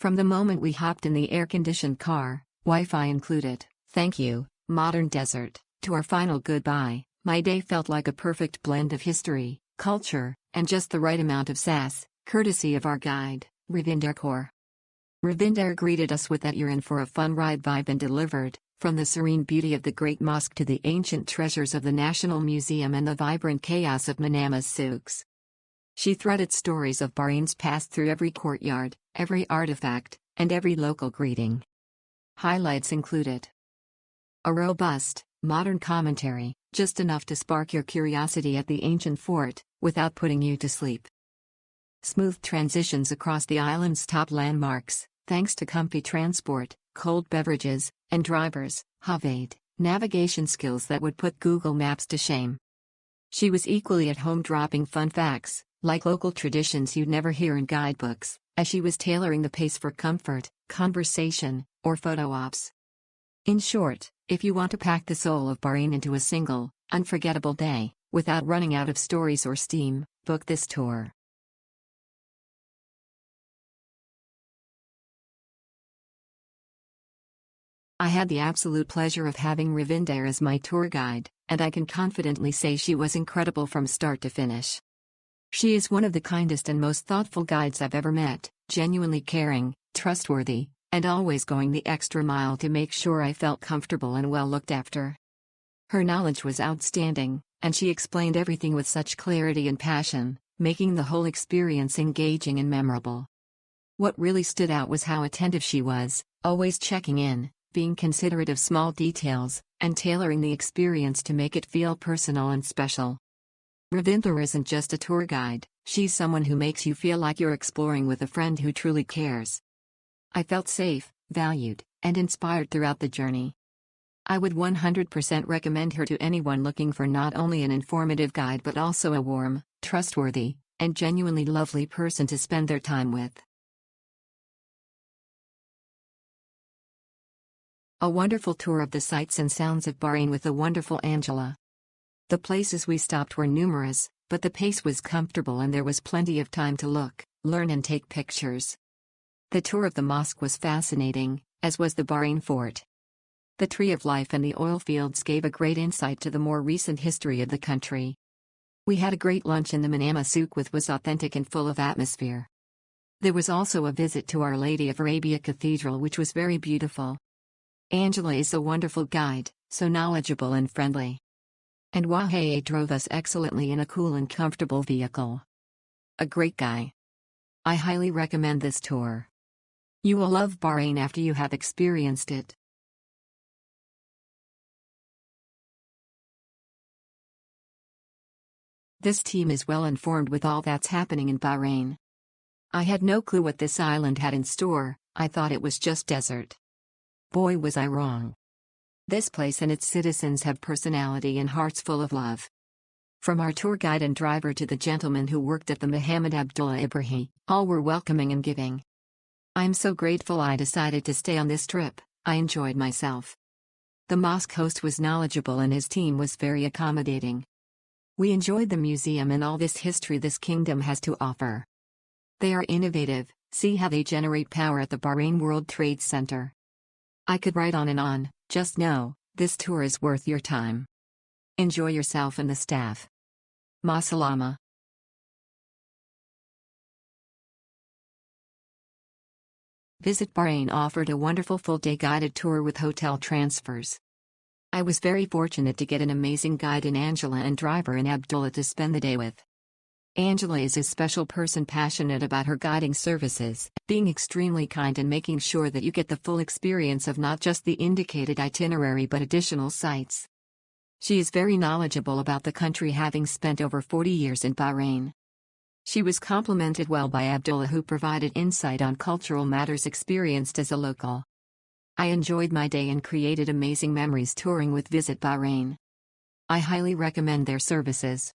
From the moment we hopped in the air-conditioned car, Wi-Fi included, thank you, modern desert, to our final goodbye, my day felt like a perfect blend of history, culture, and just the right amount of sass, courtesy of our guide, Ravinder Kaur. Ravinder greeted us with that you're in for a fun ride vibe and delivered, from the serene beauty of the Great Mosque to the ancient treasures of the National Museum and the vibrant chaos of Manama's souks. She threaded stories of Bahrain's past through every courtyard, every artifact, and every local greeting. Highlights included a robust, modern commentary, just enough to spark your curiosity at the ancient fort, without putting you to sleep. Smooth transitions across the island's top landmarks, thanks to comfy transport, cold beverages, and drivers, Havade, navigation skills that would put Google Maps to shame. She was equally at home dropping fun facts, like local traditions you'd never hear in guidebooks, as she was tailoring the pace for comfort, conversation, or photo ops. In short, if you want to pack the soul of Bahrain into a single, unforgettable day, without running out of stories or steam, book this tour. I had the absolute pleasure of having Ravinder as my tour guide, and I can confidently say she was incredible from start to finish. She is one of the kindest and most thoughtful guides I've ever met, genuinely caring, trustworthy, and always going the extra mile to make sure I felt comfortable and well looked after. Her knowledge was outstanding, and she explained everything with such clarity and passion, making the whole experience engaging and memorable. What really stood out was how attentive she was, always checking in, being considerate of small details, and tailoring the experience to make it feel personal and special. Ravinder isn't just a tour guide, she's someone who makes you feel like you're exploring with a friend who truly cares. I felt safe, valued, and inspired throughout the journey. I would 100% recommend her to anyone looking for not only an informative guide but also a warm, trustworthy, and genuinely lovely person to spend their time with. A wonderful tour of the sights and sounds of Bahrain with the wonderful Angela. The places we stopped were numerous, but the pace was comfortable and there was plenty of time to look, learn and take pictures. The tour of the mosque was fascinating, as was the Bahrain fort. The Tree of Life and the oil fields gave a great insight to the more recent history of the country. We had a great lunch in the Manama souk which was authentic and full of atmosphere. There was also a visit to Our Lady of Arabia Cathedral which was very beautiful. Angela is a wonderful guide, so knowledgeable and friendly. And Wahei drove us excellently in a cool and comfortable vehicle. A great guy. I highly recommend this tour. You will love Bahrain after you have experienced it. This team is well informed with all that's happening in Bahrain. I had no clue what this island had in store, I thought it was just desert. Boy was I wrong. This place and its citizens have personality and hearts full of love. From our tour guide and driver to the gentleman who worked at the Muhammad Abdullah Ibrahim, all were welcoming and giving. I'm so grateful I decided to stay on this trip, I enjoyed myself. The mosque host was knowledgeable and his team was very accommodating. We enjoyed the museum and all this history this kingdom has to offer. They are innovative, see how they generate power at the Bahrain World Trade Center. I could write on and on, just know, this tour is worth your time. Enjoy yourself and the staff. Ma salama. Visit Bahrain offered a wonderful full-day guided tour with hotel transfers. I was very fortunate to get an amazing guide in Angela and driver in Abdullah to spend the day with. Angela is a special person passionate about her guiding services, being extremely kind and making sure that you get the full experience of not just the indicated itinerary but additional sites. She is very knowledgeable about the country, having spent over 40 years in Bahrain. She was complimented well by Abdullah, who provided insight on cultural matters experienced as a local. I enjoyed my day and created amazing memories touring with Visit Bahrain. I highly recommend their services.